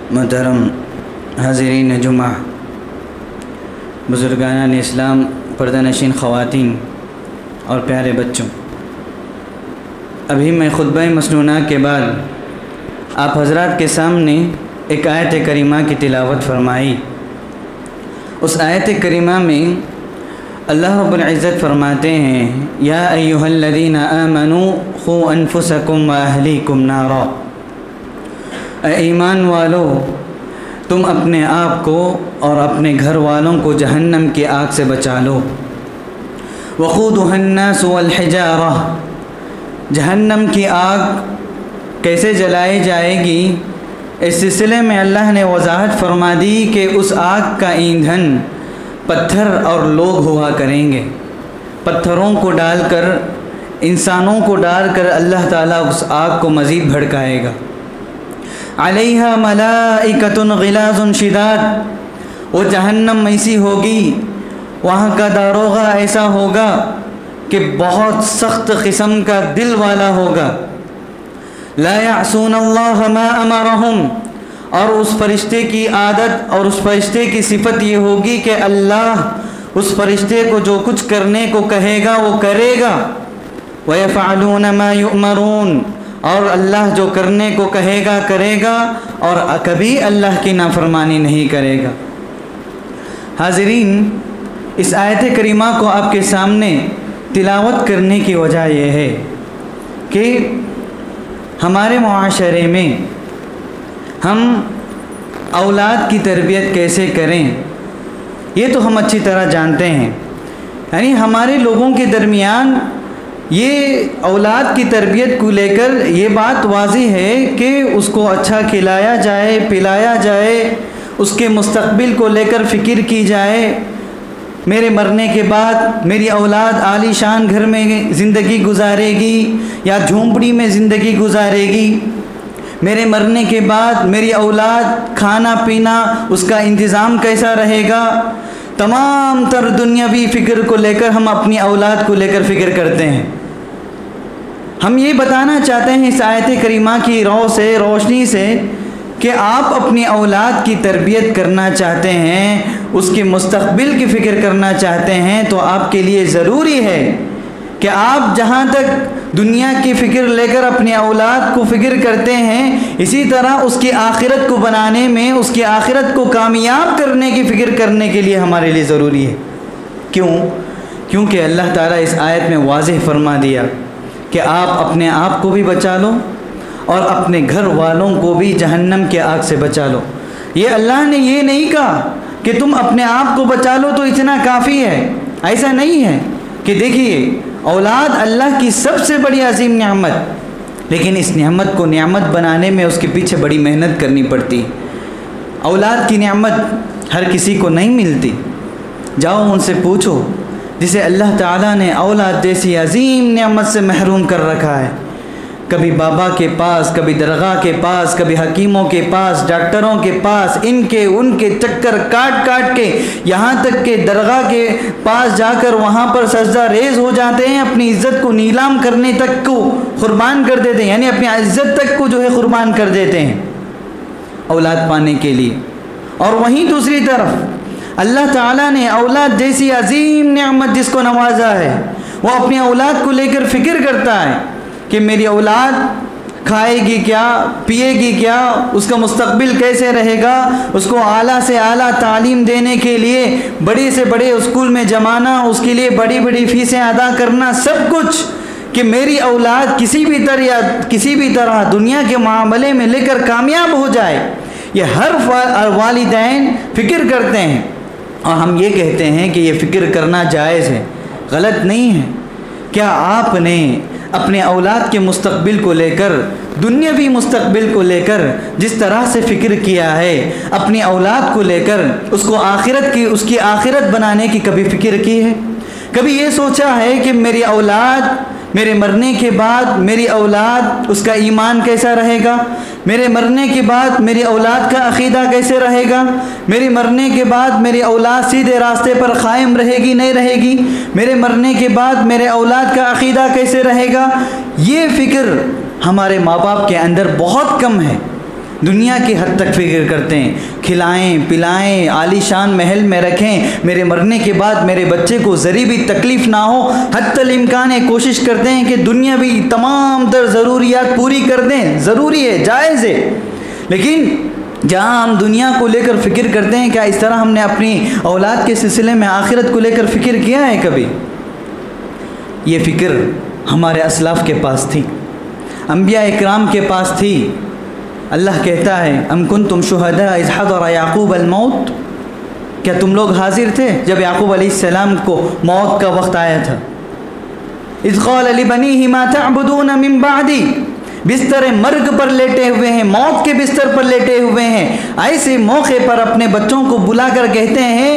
मोहतरम हाज़रीन जुमा, बुज़ुर्गान इस्लाम, पर्दानशीन ख़वातीन और प्यारे बच्चों, अभी मैं खुतबा मसनूना के बाद आप हज़रात के सामने एक आयत करीमा की तिलावत फरमाई। उस आयत करीमा में अल्लाह रब्बुल इज़्ज़त फरमाते हैं, या अय्युहल्लज़ीना आमनू खू अनफुसकुम व अहलीकुम नारा। ईमान वालो, तुम अपने आप को और अपने घर वालों को जहन्नम की आग से बचा लो। वक़ूदुहन्नास वल हिजारा, जहन्नम की आग कैसे जलाई जाएगी, इस सिलसिले में अल्लाह ने वजाहत फरमा दी कि उस आग का ईंधन पत्थर और लोग हुआ करेंगे। पत्थरों को डालकर, इंसानों को डालकर अल्लाह ताला उस आग को मज़ीद भड़काएगा। अलैहा मलाइकतुन गिलाज़ुन शिदाद, वो जहन्नम ऐसी होगी, वहाँ का दारोगा ऐसा होगा कि बहुत सख्त किस्म का दिल वाला होगा। ला यअसूनल्लाह मा अमरहुम, और उस फरिश्ते की आदत और उस फरिश्ते की सिफत ये होगी कि अल्लाह उस फरिश्ते को जो कुछ करने को कहेगा वो करेगा। व यफ़अलून मा युअमरून, और अल्लाह जो करने को कहेगा करेगा और कभी अल्लाह की नाफरमानी नहीं करेगा। हाज़रीन, इस आयत करीमा को आपके सामने तिलावत करने की वजह यह है कि हमारे मुआशरे में हम औलाद की तरबियत कैसे करें, ये तो हम अच्छी तरह जानते हैं। यानी हमारे लोगों के दरमियान ये औलाद की तरबियत को लेकर ये बात वाज़ी है कि उसको अच्छा खिलाया जाए, पिलाया जाए, उसके मुस्तक़बिल को लेकर फ़िक्र की जाए। मेरे मरने के बाद मेरी औलाद आलीशान घर में ज़िंदगी गुजारेगी या झोंपड़ी में ज़िंदगी गुजारेगी। मेरे मरने के बाद मेरी औलाद खाना पीना उसका इंतज़ाम कैसा रहेगा। तमाम तर दुनियावी फ़िक्र को लेकर हम अपनी औलाद को लेकर फ़िक्र करते हैं। हम ये बताना चाहते हैं इस आयत करीमा की रोशनी से कि आप अपनी औलाद की तरबियत करना चाहते हैं, उसके मुस्तक़बिल की फ़िक्र करना चाहते हैं, तो आपके लिए ज़रूरी है कि आप जहाँ तक दुनिया की फ़िक्र लेकर अपनी औलाद को फ़िक्र करते हैं, इसी तरह उसकी आखिरत को बनाने में, उसकी आखिरत को कामयाब करने की फ़िक्र करने के लिए हमारे लिए ज़रूरी है। क्यों? क्योंकि अल्लाह ताला इस आयत में वाज़ेह फरमा दिया कि आप अपने आप को भी बचा लो और अपने घर वालों को भी जहन्नम के आग से बचा लो। ये अल्लाह ने ये नहीं कहा कि तुम अपने आप को बचा लो तो इतना काफ़ी है। ऐसा नहीं है कि देखिए, औलाद अल्लाह की सबसे बड़ी अजीम नेमत, लेकिन इस नेमत को नेमत बनाने में उसके पीछे बड़ी मेहनत करनी पड़ती। औलाद की नेमत हर किसी को नहीं मिलती। जाओ उनसे पूछो जिसे अल्लाह ताला ने औलाद जैसी अजीम नेमत से महरूम कर रखा है। कभी बाबा के पास, कभी दरगाह के पास, कभी हकीमों के पास, डॉक्टरों के पास, इनके उनके चक्कर काट काट के यहाँ तक के दरगाह के पास जाकर वहाँ पर सजदा रेज़ हो जाते हैं, अपनी इज़्ज़त को नीलाम करने तक को क़ुरबान कर देते हैं, यानी अपनी इज़्ज़त तक को जो है क़ुरबान कर देते हैं औलाद पाने के लिए। और वहीं दूसरी तरफ अल्लाह ताला ने औलाद जैसी अजीम नेमत जिसको नवाजा है, वो अपनी औलाद को लेकर फ़िक्र करता है कि मेरी औलाद खाएगी क्या, पिएगी क्या, उसका मुस्तक़बिल कैसे रहेगा, उसको आला से आला तालीम देने के लिए बड़े से बड़े स्कूल में जमाना, उसके लिए बड़ी बड़ी फ़ीसें अदा करना, सब कुछ कि मेरी औलाद किसी भी तरह दुनिया के मामले में लेकर कामयाब हो जाए। ये हर वालिदैन फ़िक्र करते हैं और हम ये कहते हैं कि ये फ़िक्र करना जायज़ है, गलत नहीं है। क्या आपने अपने औलाद के मुस्तक़बिल को लेकर, दुनियावी मुस्तक़बिल को लेकर जिस तरह से फ़िक्र किया है, अपनी औलाद को लेकर उसको आखिरत की, उसकी आखिरत बनाने की कभी फ़िक्र की है? कभी ये सोचा है कि मेरी औलाद, मेरे मरने के बाद मेरी औलाद, उसका ईमान कैसा रहेगा, मेरे मरने के बाद मेरी औलाद का अक़ीदा कैसे रहेगा, मेरे मरने के बाद मेरी औलाद सीधे रास्ते पर क़ायम रहेगी नहीं रहेगी, मेरे मरने के बाद मेरे औलाद का अक़ीदा कैसे रहेगा? ये फ़िक्र हमारे माँ बाप के अंदर बहुत कम है। दुनिया की हद तक फिक्र करते हैं, खिलाएं पिलाएं, आलीशान महल में रखें, मेरे मरने के बाद मेरे बच्चे को ज़री भी तकलीफ़ ना हो, हत्तल इम्कान है कोशिश करते हैं कि दुनियावी तमाम तर ज़रूरियात पूरी कर दें। ज़रूरी है, जायज़ है, लेकिन जहाँ हम दुनिया को लेकर फ़िक्र करते हैं, क्या इस तरह हमने अपनी औलाद के सिलसिले में आखिरत को लेकर फ़िक्र किया है कभी? ये फ़िक्र हमारे असलाफ़ के पास थी, अंबिया इकराम के पास थी। अल्लाह कहता है, अम कुंतुम शुहदा इज़ हज़र याक़ूब अल मौत, क्या तुम लोग हाजिर थे जब याक़ूब अलैहिस्सलाम को मौत का वक्त आया था? इज़ क़ाल लिबनीहि मा तअबुदून मिन बअदी, बिस्तर मर्ग पर लेटे हुए हैं, मौत के बिस्तर पर लेटे हुए हैं, ऐसे मौके पर अपने बच्चों को बुलाकर कहते हैं,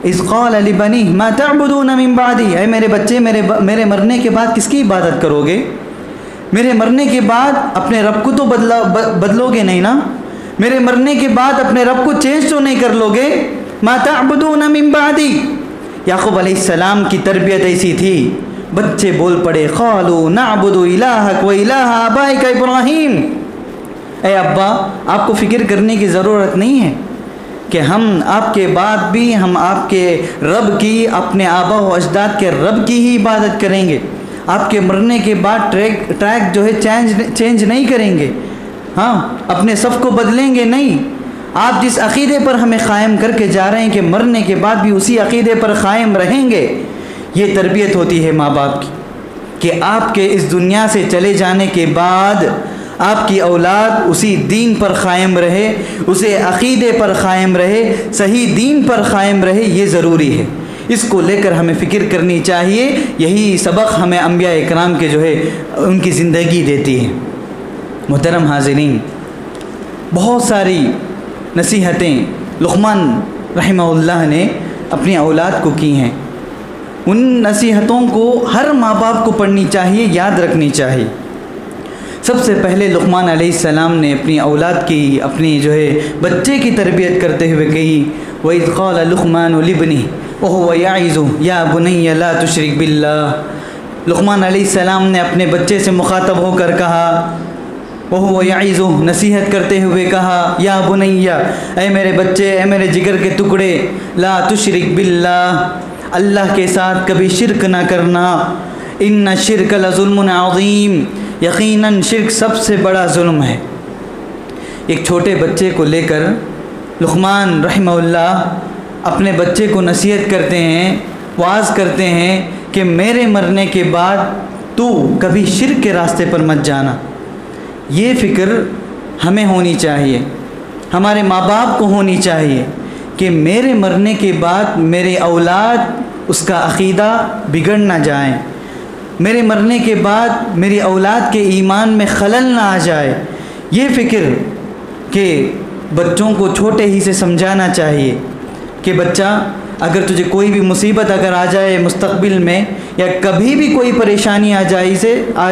इज़ क़ाल लिबनीहि मा तअबुदून मिन बअदी, ऐ मेरे बच्चे, मेरे मरने के बाद किसकी इबादत करोगे? मेरे मरने के बाद अपने रब को तो बदलोगे नहीं ना? मेरे मरने के बाद अपने रब को चेंज तो नहीं कर लोगे? मा तअबुदून मिन बअदी। याक़ूब अलैहिस्सलाम की तरबियत ऐसी थी, बच्चे बोल पड़े, क़ालू नअबुदु इलाहक व इलाह आबाइक इब्राहीम। ए अब्बा, आपको फ़िक्र करने की ज़रूरत नहीं है कि हम आपके बाद भी हम आपके रब की, अपने आबा व अजदाद के रब की ही इबादत करेंगे। आपके मरने के बाद ट्रैक जो है चेंज नहीं करेंगे, हाँ, अपने सफ़ को बदलेंगे नहीं। आप जिस अक़ीदे पर हमें क़ायम करके जा रहे हैं कि मरने के बाद भी उसी अक़ीदे पर क़ायम रहेंगे, ये तरबियत होती है माँ बाप की कि आपके इस दुनिया से चले जाने के बाद आपकी औलाद उसी दीन पर क़ायम रहे, उसे अक़ीदे पर क़ायम रहे, सही दीन पर क़ायम रहे, ये ज़रूरी है। इसको लेकर हमें फ़िक्र करनी चाहिए। यही सबक हमें अंबिया इकराम के जो है उनकी ज़िंदगी देती है। मोहतरम हाज़िरीन, बहुत सारी नसीहतें लुक़मान रहमहुल्लाह ने अपनी औलाद को की हैं। उन नसीहतों को हर माँ बाप को पढ़नी चाहिए, याद रखनी चाहिए। सबसे पहले लुक़मान अलैहिस्सलाम ने अपनी औलाद की, अपनी जो है बच्चे की तरबियत करते हुए कही, वइज़ क़ाल लुक़मान लिब्निही व हुवा यइज़ुहु या बुनय्या ला तुशरिक बिल्लाह। लुक़मान अलैहिस्सलाम ने अपने बच्चे से मुखातब होकर कहा, वह हुवा यइज़ुहु, नसीहत करते हुए कहा, या बुनय्या, ऐ मेरे बच्चे, ऐ मेरे जिगर के टुकड़े, ला तुशरिक बिल्लाह, अल्लाह के साथ कभी शिरक ना करना। इन्ना शिरक लज़ुल्मुन अज़ीम, यकीनन शिरक सबसे बड़ा जुल्म है। एक छोटे बच्चे को लेकर लुक़मान रहमहुल्लाह अपने बच्चे को नसीहत करते हैं, वाज़ करते हैं कि मेरे मरने के बाद तू कभी शिरक के रास्ते पर मत जाना। ये फ़िक्र हमें होनी चाहिए, हमारे माँ बाप को होनी चाहिए कि मेरे मरने के बाद मेरे औलाद उसका अक़ीदा बिगड़ ना जाए, मेरे मरने के बाद मेरी औलाद के ईमान में खलल ना आ जाए। ये फ़िक्र कि बच्चों को छोटे ही से समझाना चाहिए कि बच्चा, अगर तुझे कोई भी मुसीबत अगर आ जाए मुस्तक़बिल में, या कभी भी कोई परेशानी आ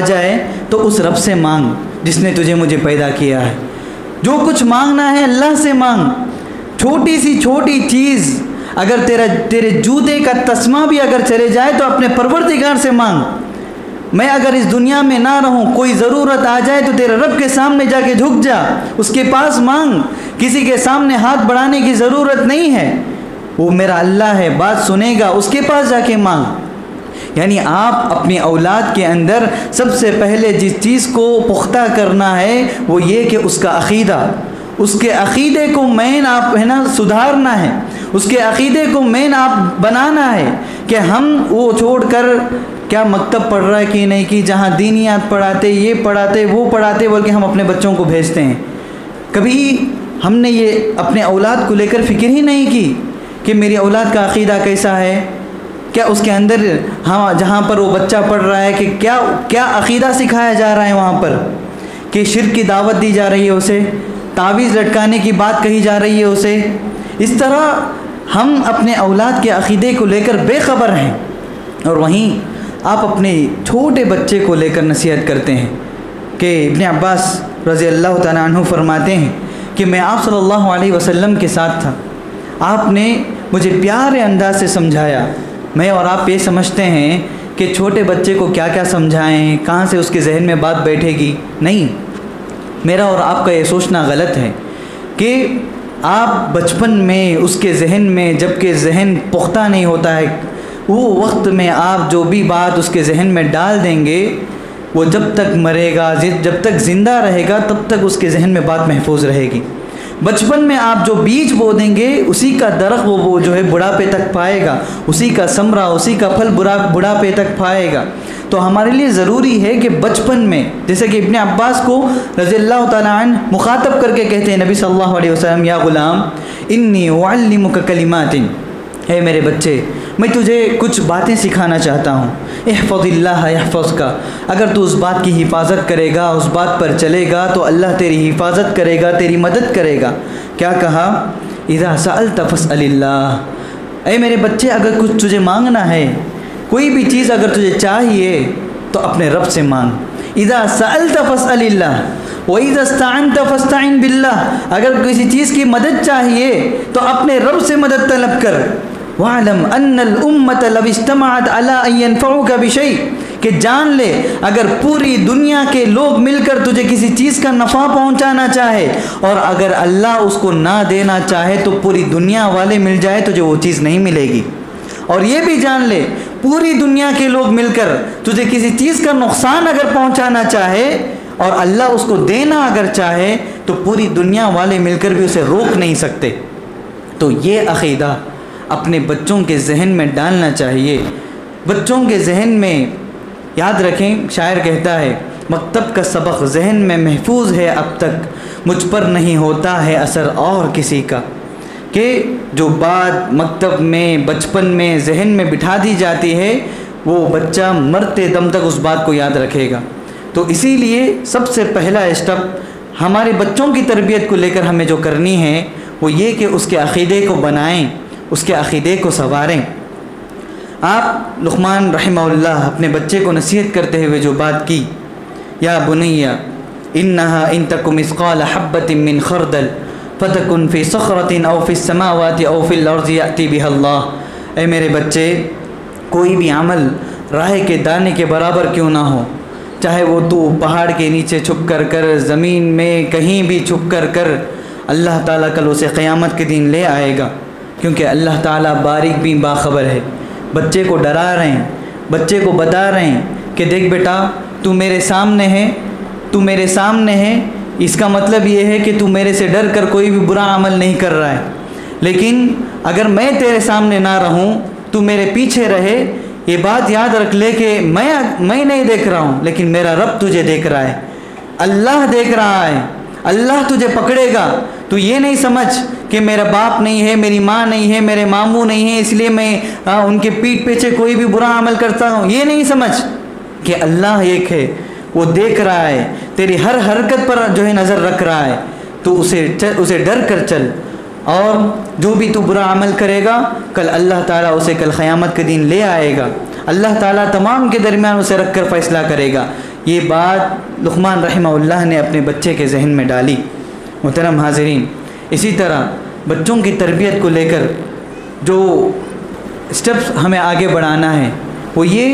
जाए तो उस रब से मांग जिसने तुझे मुझे पैदा किया है। जो कुछ मांगना है अल्लाह से मांग। छोटी सी छोटी चीज़, अगर तेरे जूते का तस्मा भी अगर चले जाए तो अपने परवरदिगार से मांग। मैं अगर इस दुनिया में ना रहूं, कोई ज़रूरत आ जाए तो तेरे रब के सामने जाके झुक जा, उसके पास मांग। किसी के सामने हाथ बढ़ाने की ज़रूरत नहीं है, वो मेरा अल्लाह है, बात सुनेगा, उसके पास जाके मांग। यानी आप अपनी औलाद के अंदर सबसे पहले जिस चीज़ को पुख्ता करना है वो ये कि उसका अक़ीदा, उसके अक़ीदे को मेन आप है ना सुधारना है, उसके अक़ीदे को मेन आप बनाना है कि हम वो छोड़कर क्या मकतब पढ़ रहा है कि नहीं, कि जहाँ दीनियात पढ़ाते, ये पढ़ाते, वो पढ़ाते बोल के हम अपने बच्चों को भेजते हैं। कभी हमने ये अपने औलाद को लेकर फ़िक्र ही नहीं की कि मेरी औलाद का अक़ीदा कैसा है, क्या उसके अंदर, हाँ, जहाँ पर वो बच्चा पढ़ रहा है कि क्या क्या अक़ीदा सिखाया जा रहा है वहाँ पर, कि शिर्क की दावत दी जा रही है, उसे तावीज़ लटकाने की बात कही जा रही है उसे। इस तरह हम अपने औलाद के अक़ीदे को लेकर बेखबर हैं, और वहीं आप अपने छोटे बच्चे को लेकर नसीहत करते हैं कि इब्न अब्बास रज़ी अल्लाह तआला अन्हु फरमाते हैं कि मैं आप सल्लल्लाहु अलैहि वसल्लम के साथ था, आपने मुझे प्यारे अंदाज से समझाया। मैं और आप ये समझते हैं कि छोटे बच्चे को क्या क्या समझाएं, कहाँ से उसके जहन में बात बैठेगी, नहीं, मेरा और आपका ये सोचना गलत है कि आप बचपन में उसके जहन में, जबकि जहन पुख्ता नहीं होता है, वो वक्त में आप जो भी बात उसके जहन में डाल देंगे, वो जब तक मरेगा, जब तक ज़िंदा रहेगा, तब तक उसके जहन में बात महफूज रहेगी। बचपन में आप जो बीज बो देंगे, उसी का दरख्त वो जो है बुढ़ापे तक पाएगा, उसी का समरा, उसी का फल बुढ़ापे तक पाएगा। तो हमारे लिए ज़रूरी है कि बचपन में, जैसे कि इब्ने अब्बास को रज़ियल्लाहु ताला अन्हु मुखातब करके कहते हैं नबी सल्लल्लाहु अलैहि वसल्लम, या गुलाम इन्नी उअल्लिमुका कलिमातिन, है मेरे बच्चे, मैं तुझे कुछ बातें सिखाना चाहता हूँ। इहफ़ज़िल्लाह यहफ़ज़का, अगर तू उस बात की हिफाजत करेगा, उस बात पर चलेगा, तो अल्लाह तेरी हिफाजत करेगा, तेरी मदद करेगा। क्या कहा? इज़ा सअल्त फ़स्अलिल्लाह, ऐ मेरे बच्चे, अगर कुछ तुझे मांगना है, कोई भी चीज़ अगर तुझे चाहिए तो अपने रब से मांग। इज़ा सअल्त फ़स्अलिल्लाह व इज़ा इस्तअनत फ़स्तइन बिल्लाह, अगर किसी चीज़ की मदद चाहिए तो अपने रब से मदद तलब कर। वालम अन्नल उम्मत लव इज्तमअत अला अन यनफ़उका बिशै, कि जान ले अगर पूरी दुनिया के लोग मिलकर तुझे किसी चीज़ का नफ़ा पहुंचाना चाहे और अगर अल्लाह उसको ना देना चाहे तो पूरी दुनिया वाले मिल जाए, तुझे वो चीज़ नहीं मिलेगी। और ये भी जान ले, पूरी दुनिया के लोग मिलकर तुझे किसी चीज़ का नुकसान अगर पहुंचाना चाहे और अल्लाह उसको देना अगर चाहे, तो पूरी दुनिया वाले मिलकर भी उसे रोक नहीं सकते। तो ये अक़ीदा अपने बच्चों के जहन में डालना चाहिए। बच्चों के जहन में याद रखें, शायर कहता है, मकतब का सबक जहन में महफूज है अब तक, मुझ पर नहीं होता है असर और किसी का। कि जो बात मकतब में, बचपन में जहन में बिठा दी जाती है, वो बच्चा मरते दम तक उस बात को याद रखेगा। तो इसीलिए सबसे पहला स्टेप हमारे बच्चों की तरबियत को लेकर हमें जो करनी है वो ये कि उसके अक़ीदे को बनाएं, उसके अक़ीदे को संवारें। आप लुक़मान रहमहुल्लाह अपने बच्चे को नसीहत करते हुए जो बात की, या बुनैया इन्नहा इन तकु मिस्क़ाल हब्बतिन मिन खरदल फतकुन फ़ी सख़रतिन औ फ़िस समावाति औ फ़िल अर्ज़ि यअति बिहल्लाह, ऐ मेरे बच्चे, कोई भी अमल राह के दाने के बराबर क्यों ना हो, चाहे वो तू पहाड़ के नीचे छुप कर कर, ज़मीन में कहीं भी छुप कर कर, अल्लाह ताला कल उसे क़यामत के दिन ले आएगा। क्योंकि अल्लाह ताला बारीक भी बाखबर है। बच्चे को डरा रहे हैं, बच्चे को बता रहे हैं कि देख बेटा, तू मेरे सामने है, तू मेरे सामने है, इसका मतलब ये है कि तू मेरे से डर कर कोई भी बुरा अमल नहीं कर रहा है। लेकिन अगर मैं तेरे सामने ना रहूं, तू मेरे पीछे रहे, ये बात याद रख ले कि मैं नहीं देख रहा हूँ, लेकिन मेरा रब तुझे देख रहा है, अल्लाह देख रहा है, अल्लाह तुझे पकड़ेगा। तू ये नहीं समझ कि मेरा बाप नहीं है, मेरी माँ नहीं है, मेरे मामू नहीं है, इसलिए मैं उनके पीठ पीछे कोई भी बुरा अमल करता हूँ। ये नहीं समझ कि अल्लाह एक है, वो देख रहा है, तेरी हर हरकत पर जो है नज़र रख रहा है। तो उसे डर कर चल, और जो भी तू बुरा अमल करेगा, कल अल्लाह ताला उसे कल क़यामत के दिन ले आएगा, अल्लाह ताला तमाम के दरमियान उसे रख कर फ़ैसला करेगा। ये बात लुक़मान रहमहुल्लाह ने अपने बच्चे के जहन में डाली। मोहतरम हाज़रीन, इसी तरह बच्चों की तरबियत को लेकर जो स्टेप्स हमें आगे बढ़ाना है वो ये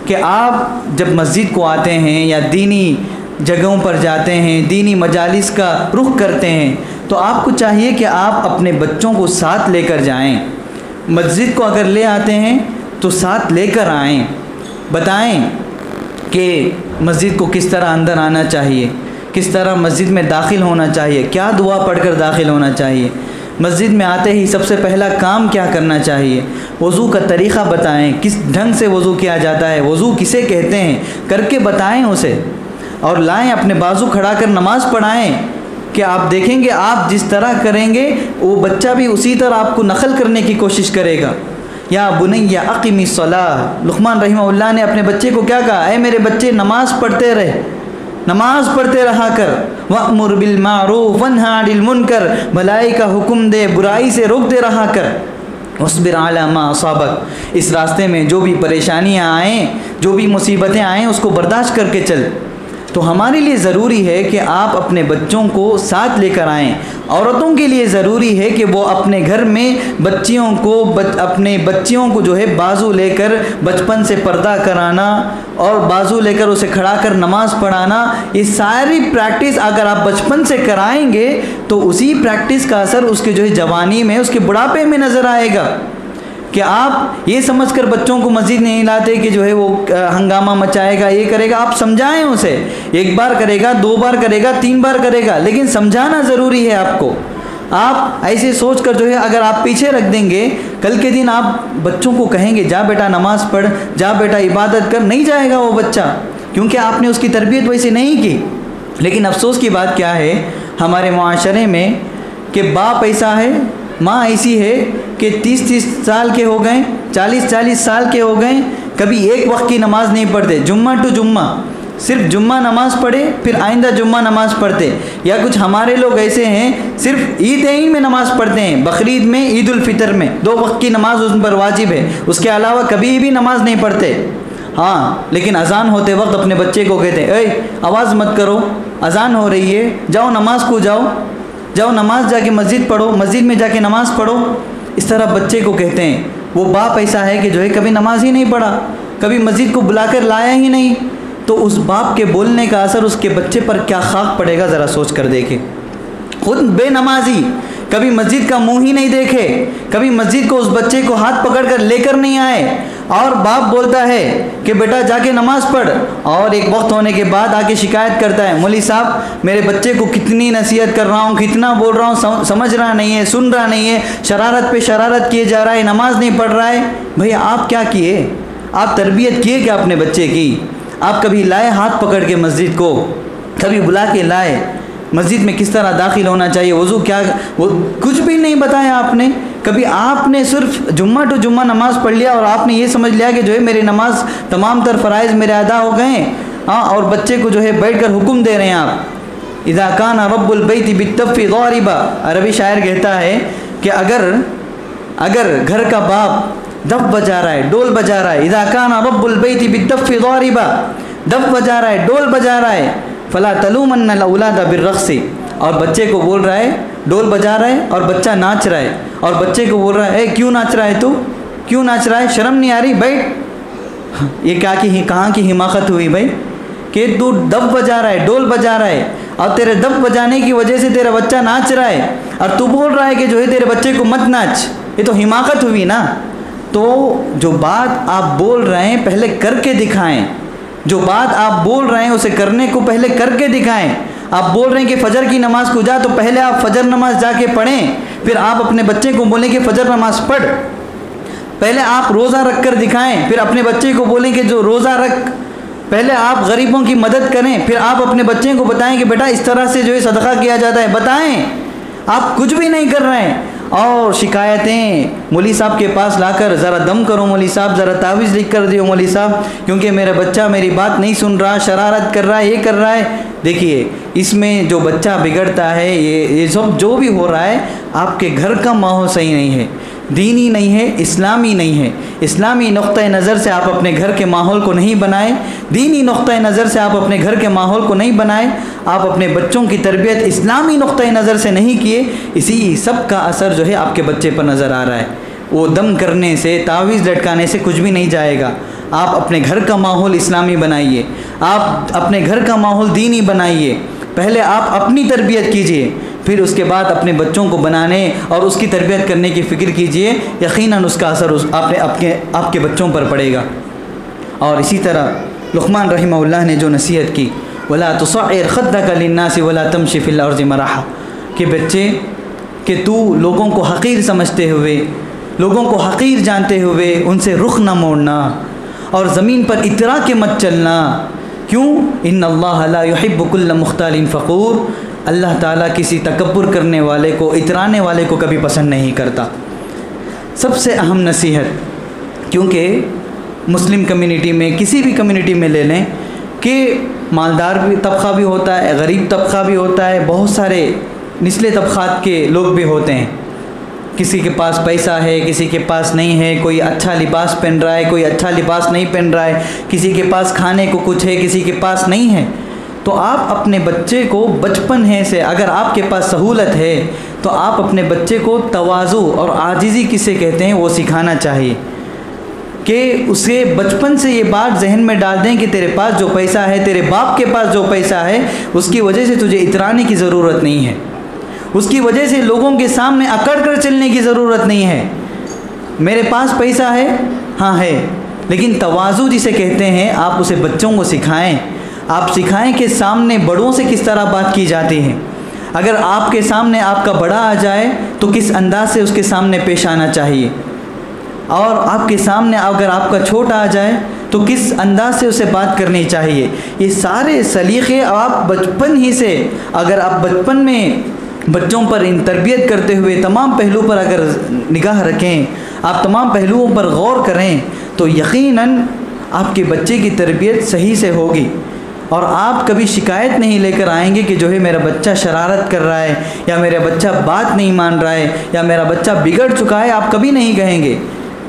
कि आप जब मस्जिद को आते हैं या दीनी जगहों पर जाते हैं, दीनी मजालिस का रुख करते हैं, तो आपको चाहिए कि आप अपने बच्चों को साथ लेकर जाएं। मस्जिद को अगर ले आते हैं तो साथ लेकर आएं, बताएं कि मस्जिद को किस तरह अंदर आना चाहिए, किस तरह मस्जिद में दाखिल होना चाहिए, क्या दुआ पढ़कर दाखिल होना चाहिए, मस्जिद में आते ही सबसे पहला काम क्या करना चाहिए, वज़ू का तरीक़ा बताएं, किस ढंग से वज़ू किया जाता है, वज़ू किसे कहते हैं, करके बताएं उसे, और लाएं अपने बाजू खड़ा कर नमाज़ पढ़ाएं कि आप देखेंगे आप जिस तरह करेंगे वो बच्चा भी उसी तरह आपको नकल करने की कोशिश करेगा। या बुनैया अक़िमिस सलाह, लुक़मान रहमहुल्लाह ने अपने बच्चे को क्या कहा, ऐ मेरे बच्चे, नमाज़ पढ़ते रहे, नमाज पढ़ते रहा कर, वअमुर बिल मारूफ़ वन्हा अनिल मुनकर, भलाई का हुक्म दे, बुराई से रोकते रहा कर, वस्बिर अला मा असाबक, इस रास्ते में जो भी परेशानियाँ आएँ, जो भी मुसीबतें आएँ, उसको बर्दाश्त करके चल। तो हमारे लिए ज़रूरी है कि आप अपने बच्चों को साथ लेकर आएँ। औरतों के लिए ज़रूरी है कि वो अपने घर में बच्चियों को अपने बच्चियों को जो है बाजू लेकर बचपन से पर्दा कराना और बाजू लेकर उसे खड़ा कर नमाज़ पढ़ाना, ये सारी प्रैक्टिस अगर आप बचपन से कराएंगे तो उसी प्रैक्टिस का असर उसके जो है जवानी में, उसके बुढ़ापे में नज़र आएगा। कि आप ये समझकर बच्चों को मस्जिद नहीं लाते कि जो है वो हंगामा मचाएगा, ये करेगा। आप समझाएं उसे, एक बार करेगा, 2 बार करेगा, 3 बार करेगा, लेकिन समझाना ज़रूरी है आपको। आप ऐसे सोचकर जो है अगर आप पीछे रख देंगे, कल के दिन आप बच्चों को कहेंगे जा बेटा नमाज़ पढ़, जा बेटा इबादत कर, नहीं जाएगा वो बच्चा, क्योंकि आपने उसकी तरबियत वैसे नहीं की। लेकिन अफसोस की बात क्या है हमारे माशरे में कि बाप ऐसा है, माँ ऐसी है कि 30-30 साल के हो गए, 40-40 साल के हो गए, कभी एक वक्त की नमाज़ नहीं पढ़ते। जुम्मा टू जुम्मा सिर्फ जुम्मा नमाज़ पढ़े, फिर आइंदा जुम्मा नमाज़ पढ़ते। या कुछ हमारे लोग ऐसे हैं सिर्फ ईद में नमाज़ पढ़ते हैं, बकरीद में, ईद उल फितर में 2 वक्त की नमाज़ उन पर वाजिब है, उसके अलावा कभी भी नमाज़ नहीं पढ़ते। हाँ, लेकिन अज़ान होते वक्त अपने बच्चे को कहते हैं ए आवाज़ मत करो, अज़ान हो रही है, जाओ नमाज़ को जाओ नमाज जाके मस्जिद पढ़ो, मस्जिद में जाके नमाज़ पढ़ो। इस तरह बच्चे को कहते हैं। वो बाप ऐसा है कि जो है कभी नमाज ही नहीं पढ़ा, कभी मस्जिद को बुलाकर लाया ही नहीं, तो उस बाप के बोलने का असर उसके बच्चे पर क्या खाक पड़ेगा ज़रा सोच कर देखें। खुद बेनमाजी, कभी मस्जिद का मुंह ही नहीं देखे, कभी मस्जिद को उस बच्चे को हाथ पकड़कर लेकर नहीं आए, और बाप बोलता है कि बेटा जाके नमाज़ पढ़, और एक वक्त होने के बाद आके शिकायत करता है मौलवी साहब मेरे बच्चे को कितनी नसीहत कर रहा हूँ, कितना बोल रहा हूँ, समझ रहा नहीं है, सुन रहा नहीं है, शरारत पे शरारत किए जा रहा है, नमाज नहीं पढ़ रहा है। भैया आप क्या किए? आप तरबियत किए क्या अपने बच्चे की? आप कभी लाए हाथ पकड़ के मस्जिद को, कभी बुला के लाए मस्जिद में किस तरह दाखिल होना चाहिए, वज़ू क्या, वो कुछ भी नहीं बताया आपने। कभी आपने सिर्फ जुम्मा टू जुम्मा नमाज़ पढ़ लिया और आपने ये समझ लिया कि जो है मेरी नमाज तमाम तर फ़राइज़ मेरे अदा हो गए। हाँ, और बच्चे को जो है बैठ कर हुक्म दे रहे हैं आप। इज़ा काना रब्बुल बैति बित्तफ़्फ़ि ज़ारिबा, अरबी शायर कहता है कि अगर घर का बाप दफ बजा रहा है, डोल बजा रहा है, इज़ा काना रब्बुल बैति बित्तफ़्फ़ि ज़ारिबा, दफ बजा रहा है, डोल बजा रहा है, फ़ला तलूमन्नल औलादा बिर्रक़्सि, और बच्चे को बोल रहा है, डोल बजा रहा है और बच्चा नाच रहा है, और बच्चे को बोल रहा है क्यों नाच रहा है तू, क्यों नाच रहा है, शर्म नहीं आ रही, बैठ। ये कहाँ की हिमाकत हुई भाई कि तू दफ बजा रहा है, डोल बजा रहा है, और तेरे दफ बजाने की वजह से तेरा बच्चा नाच रहा है, और तू बोल रहा है कि जो है तेरे बच्चे को मत नाच। ये तो हिमाकत हुई ना। तो जो बात आप बोल रहे हैं पहले करके दिखाएं, जो बात आप बोल रहे हैं उसे करने को पहले करके दिखाएं। आप बोल रहे हैं कि फ़जर की नमाज़ को जा, तो पहले आप फ़जर नमाज जाके पढ़ें, फिर आप अपने बच्चे को बोलें कि फ़जर नमाज पढ़। पहले आप रोज़ा रख कर दिखाएं, फिर अपने बच्चे को बोलें कि जो रोज़ा रख। पहले आप गरीबों की मदद करें, फिर आप अपने बच्चे को बताएं कि बेटा इस तरह से जो है सदका किया जाता है, बताएं। आप कुछ भी नहीं कर रहे हैं, और शिकायतें मौलवी साहब के पास लाकर ज़रा दम करो मौलवी साहब, ज़रा तावीज़ लिख कर दियो मौलवी साहब, क्योंकि मेरा बच्चा मेरी बात नहीं सुन रहा, शरारत कर रहा है, ये कर रहा है। देखिए इसमें जो बच्चा बिगड़ता है, ये सब जो भी हो रहा है, आपके घर का माहौल सही नहीं है, दीनी नहीं है, इस्लामी नहीं है। इस्लामी नुक्ता नज़र से आप अपने घर के माहौल को नहीं बनाएं, दीनी नुक्ता नज़र से आप अपने घर के माहौल को नहीं बनाएं, आप अपने बच्चों की तरबियत इस्लामी नुक्ता नज़र से नहीं किए, इसी सब का असर जो है आपके बच्चे पर नज़र आ रहा है। वो दम करने से, तावीज़ लटकाने से कुछ भी नहीं जाएगा। आप अपने घर का माहौल इस्लामी बनाइए, आप अपने घर का माहौल दीनी बनाइए। पहले आप अपनी तरबियत कीजिए, फिर उसके बाद अपने बच्चों को बनाने और उसकी तरबियत करने की फ़िक्र कीजिए। यकीनन उसका असर आपके बच्चों पर पड़ेगा। और इसी तरह लुक़मान रहिमहुल्लाह ने जो नसीहत की, वला तुसअ्इर ख़द्दका लिन्नास वला तमशी फ़िल अर्ज़ि मराहा, कि बच्चे कि तू लोगों को हक़ीर समझते हुए, लोगों को हक़ीर जानते हुए उनसे रुख न मोड़ना, और ज़मीन पर इतरा के मत चलना। क्यों? इन्नल्लाह ला युहिब्बु कुल्ला मुख्तालिन फ़ख़ूर, अल्लाह ताला किसी तकब्बुर करने वाले को, इतराने वाले को कभी पसंद नहीं करता। सबसे अहम नसीहत, क्योंकि मुस्लिम कम्युनिटी में, किसी भी कम्युनिटी में ले लें कि मालदार भी तबक़ा भी होता है, गरीब तबक़ा भी होता है, बहुत सारे निचले तबक़ात के लोग भी होते हैं। किसी के पास पैसा है, किसी के पास नहीं है, कोई अच्छा लिबास पहन रहा है, कोई अच्छा लिबास नहीं पहन रहा है, किसी के पास खाने को कुछ है, किसी के पास नहीं है। तो आप अपने बच्चे को बचपन है से, अगर आपके पास सहूलत है तो आप अपने बच्चे को तवाज़ु और आजिज़ी किसे कहते हैं वो सिखाना चाहिए, कि उसे बचपन से ये बात जहन में डाल दें कि तेरे पास जो पैसा है, तेरे बाप के पास जो पैसा है, उसकी वजह से तुझे इतराने की ज़रूरत नहीं है, उसकी वजह से लोगों के सामने अकड़ कर चलने की ज़रूरत नहीं है। मेरे पास पैसा है, हाँ है, लेकिन तवाज़ु जिसे कहते हैं आप उसे बच्चों को सिखाएं। आप सिखाएं कि सामने बड़ों से किस तरह बात की जाती है। अगर आपके सामने आपका बड़ा आ जाए तो किस अंदाज से उसके सामने पेश आना चाहिए, और आपके सामने अगर आपका छोटा आ जाए तो किस अंदाज से उसे बात करनी चाहिए। ये सारे सलीक़े आप बचपन ही से, अगर आप बचपन में बच्चों पर इन तरबियत करते हुए तमाम पहलू पर अगर निगाह रखें, आप तमाम पहलुओं पर गौर करें, तो यकीनन आपके बच्चे की तरबियत सही से होगी और आप कभी शिकायत नहीं लेकर आएंगे कि जो है मेरा बच्चा शरारत कर रहा है, या मेरा बच्चा बात नहीं मान रहा है, या मेरा बच्चा बिगड़ चुका है। आप कभी नहीं कहेंगे।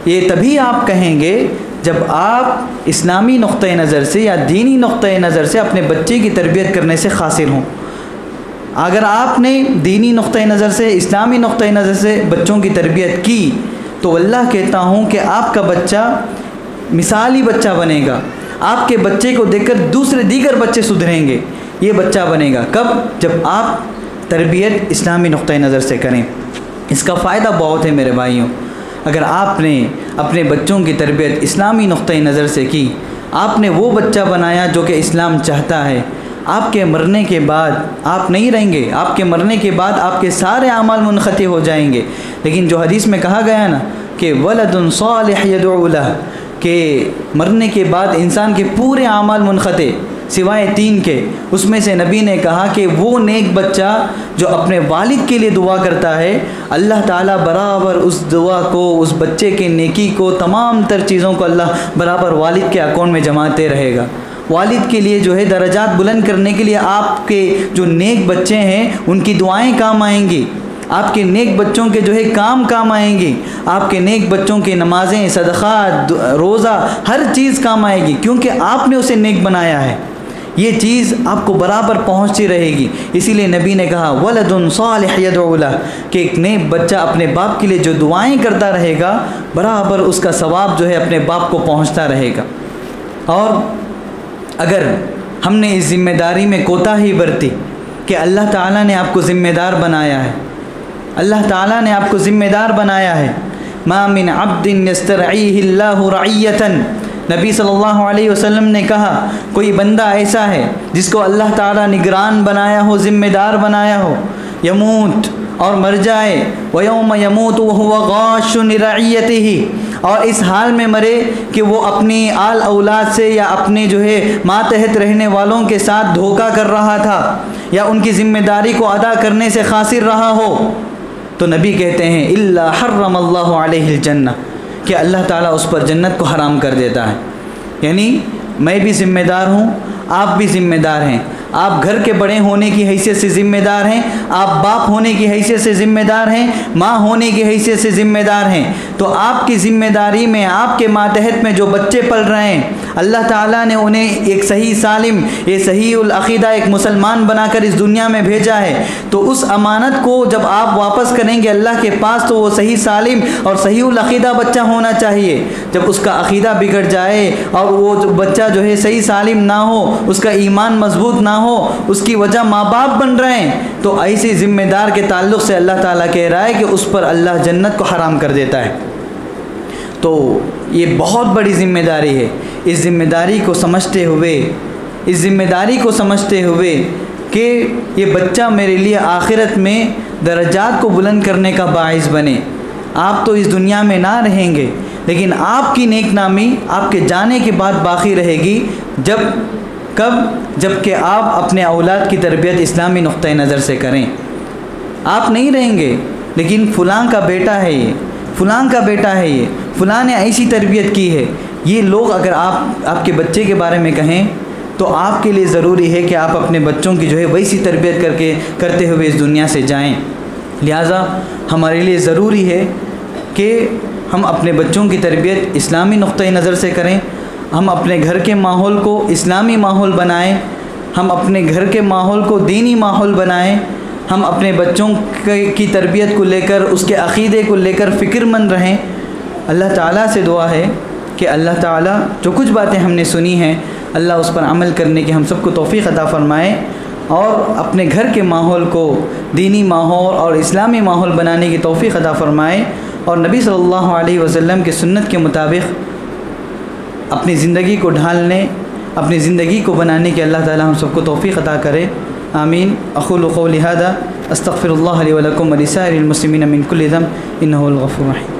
ये तभी आप कहेंगे जब आप इस्लामी नुक्ते नज़र से या दीनी नुक्ते नज़र से अपने बच्चे की तरबियत करने से क़ासिर हों। अगर आपने दीनी नुक्ते नज़र से, इस्लामी नुक्ते नज़र से बच्चों की तरबियत की तो अल्लाह कहता हूँ कि आपका बच्चा मिसाली बच्चा बनेगा। आपके बच्चे को देखकर दीगर बच्चे सुधरेंगे। ये बच्चा बनेगा कब? जब आप तरबियत इस्लामी नुक्ते नज़र से करें। इसका फ़ायदा बहुत है मेरे भाइयों। अगर आपने अपने बच्चों की तरबियत इस्लामी नुक्ते नज़र से की, आपने वो बच्चा बनाया जो कि इस्लाम चाहता है, आपके मरने के बाद आप नहीं रहेंगे। आपके मरने के बाद आपके सारे आमाल मुनक़ती हो जाएंगे। लेकिन जो हदीस में कहा गया ना कि वलदुन सालिह यदउ लह, के मरने के बाद इंसान के पूरे आमाल मुनक़ती सिवाय 3 के, उसमें से नबी ने कहा कि वो नेक बच्चा जो अपने वालिद के लिए दुआ करता है, अल्लाह ताला बराबर उस दुआ को, उस बच्चे के नेकी को, तमाम तर चीज़ों को अल्लाह बराबर वालिद के अकाउंट में जमाते रहेगा। वालिद के लिए जो है दर्जात बुलंद करने के लिए आपके जो नेक बच्चे हैं उनकी दुआएं काम आएंगी। आपके नेक बच्चों के जो है काम आएंगी। आपके नेक बच्चों की नमाज़ें, सदक़ात, रोज़ा, हर चीज़ काम आएगी, क्योंकि आपने उसे नेक बनाया है। ये चीज़ आपको बराबर पहुँचती रहेगी। इसीलिए नबी ने कहा वलदुन सालिह यदउ लह, कि एक नेक बच्चा अपने बाप के लिए जो दुआएं करता रहेगा, बराबर उसका सवाब जो है अपने बाप को पहुँचता रहेगा। और अगर हमने इस ज़िम्मेदारी में कोताही बरती कि अल्लाह ताला ने आपको ज़िम्मेदार बनाया है, अल्लाह ताला ने आपको ज़िम्मेदार बनाया है। मा मिन अब्दिन यस्तरईहिल्लाहु रईयतन, नबी सल्लल्लाहु अलैहि वसल्लम ने कहा कोई बंदा ऐसा है जिसको अल्लाह ताला निगरान बनाया हो, ज़िम्मेदार बनाया हो, यमूत और मर जाए, व यौम यमूत व हुवा गाशुन लिरईयतिही, और इस हाल में मरे कि वो अपनी आल औलाद से या अपने जो है मातहत रहने वालों के साथ धोखा कर रहा था या उनकी ज़िम्मेदारी को अदा करने से क़ासिर रहा हो, तो नबी कहते हैं इल्ला हर्रमल्लाहु अलैहिल जन्नह, कि अल्लाह ताला उस पर जन्नत को हराम कर देता है। यानी मैं भी ज़िम्मेदार हूँ, आप भी ज़िम्मेदार हैं। आप घर के बड़े होने की हैसियत से ज़िम्मेदार हैं, आप बाप होने की हैसियत से ज़िम्मेदार हैं, माँ होने की हैसियत से ज़िम्मेदार हैं। तो आपकी ज़िम्मेदारी में, आपके मातहत में जो बच्चे पल रहे हैं, अल्लाह ताला ने उन्हें एक सही सालिम, ये सहीउल अक़ीदा, एक मुसलमान बनाकर इस दुनिया में भेजा है। तो उस अमानत को जब आप वापस करेंगे अल्लाह के पास, तो वो सही सालिम और सहीउल अक़ीदा बच्चा होना चाहिए। जब उसका अक़ीदा बिगड़ जाए और वो बच्चा जो है सही सालिम ना हो, उसका ईमान मजबूत ना हो, उसकी वजह माँ बाप बन रहे हैं, तो ऐसी ज़िम्मेदार के ताल्लुक़ से अल्लाह ताला कह रहा है कि उस पर अल्लाह जन्नत को हराम कर देता है। तो ये बहुत बड़ी ज़िम्मेदारी है। इस ज़िम्मेदारी को समझते हुए कि ये बच्चा मेरे लिए आखिरत में दर्जात को बुलंद करने का बाइस बने। आप तो इस दुनिया में ना रहेंगे, लेकिन आपकी नेक नामी आपके जाने के बाद बाकी रहेगी। जबकि आप अपने औलाद की तरबियत इस्लामी नुक्ते नज़र से करें। आप नहीं रहेंगे, लेकिन फ़लाँ का बेटा है ये, फ़लाँ का बेटा है ये, फ़लाँ ने ऐसी तरबियत की है, ये लोग अगर आपके बच्चे के बारे में कहें, तो आपके लिए ज़रूरी है कि आप अपने बच्चों की जो है वैसी तरबियत करते हुए इस दुनिया से जाएं। लिहाजा हमारे लिए ज़रूरी है कि हम अपने बच्चों की तरबियत इस्लामी नुक्ते नज़र से करें। हम अपने घर के माहौल को इस्लामी माहौल बनाएं, हम अपने घर के माहौल को दीनी माहौल बनाएं, हम अपने बच्चों की तरबियत को लेकर, उसके अक़ीदे को लेकर फ़िक्रमंद रहें। अल्लाह ताला से दुआ है कि अल्लाह ताला जो कुछ बातें हमने सुनी हैं, अल्लाह उस पर अमल करने की हम सबको तौफ़ीक़ अता फ़रमाए और अपने घर के माहौल को दीनी माहौल और इस्लामी माहौल बनाने की तौफ़ीक़ अता फ़रमाए और नबी सल्लल्लाहु अलैहि वसल्लम की सुन्नत के मुताबिक अपनी ज़िंदगी को ढालने, अपनी ज़िंदगी को बनाने की अल्लाह ताला हम सबको तौफ़ीक़ अता करे। आमीन। अक़ूलु क़ौली हाज़ा अस्तग़फ़िरुल्लाह ली व लकुम व लिसाइरिल मुस्लिमीन मिन कुल्लि ज़ंब इन्नहु हुवल गफ़ूरुर रहीम।